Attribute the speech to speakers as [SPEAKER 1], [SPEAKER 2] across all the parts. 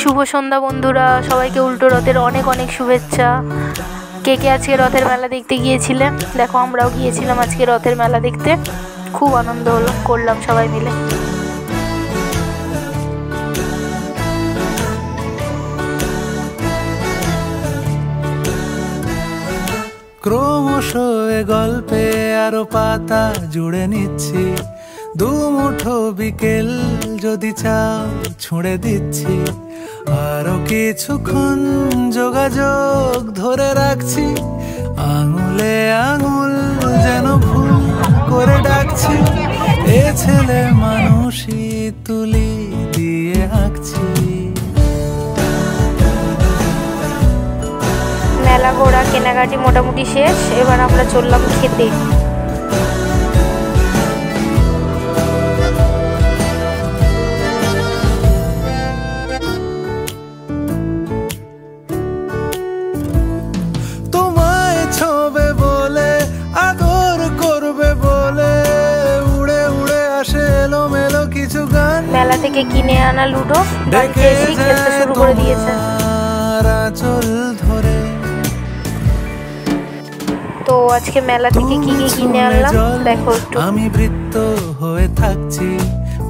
[SPEAKER 1] শুভ সন্ধ্যা বন্ধুরা, সবাইকে উল্টো রথের অনেক অনেক শুভেচ্ছা। কে কে আজকে রথের মেলা দেখতে গিয়েছিলেন? দেখো আমরাও গিয়েছিলাম আজকে রথের মেলা দেখতে, খুব আনন্দ করলাম সবাই মিলে।
[SPEAKER 2] ক্রমশ এ গল্পে আরো পাতা জুড়ে নিচ্ছি, দুমুঠো বিকেল যদি চাও ছুঁড়ে দিচ্ছি, আরো কিছুক্ষণ যোগাযোগ ধরে রাখছি, আঙুলে আঙুল যেন ভুল করে ডাকছি, এ ছেলে মানুষই তুলি দিয়ে আঁকছি।
[SPEAKER 1] মেলা ঘোরা কেনাকাটি মোটামুটি শেষ, এবার আমরা চললাম খেতে।
[SPEAKER 2] তোমায় ছোবে বলে আদর করবে বলে উড়ে উড়ে আসে এলোমেলো কিছু গান,
[SPEAKER 1] মেলা থেকে কিনে আনা লুডো বাড়িতে এসে খেলতে শুরু করে দিয়েছে।
[SPEAKER 2] আঁচল ধরে
[SPEAKER 1] তো আজকে মেলা থেকে কি কি কিনে আনলাম দেখো একটু।
[SPEAKER 2] আমি বৃত্ত হয়ে থাকছি,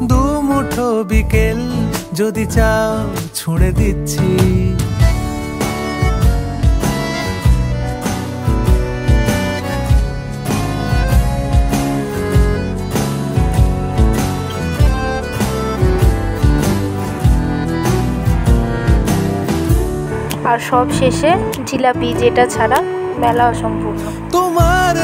[SPEAKER 2] দুমুঠো বিকেল যদি চাও ছুঁড়ে দিচ্ছি।
[SPEAKER 1] আর সব শেষে জিলাপি, যেটা ছাড়া মেলা অসম্পূর্ণ।
[SPEAKER 2] তোমার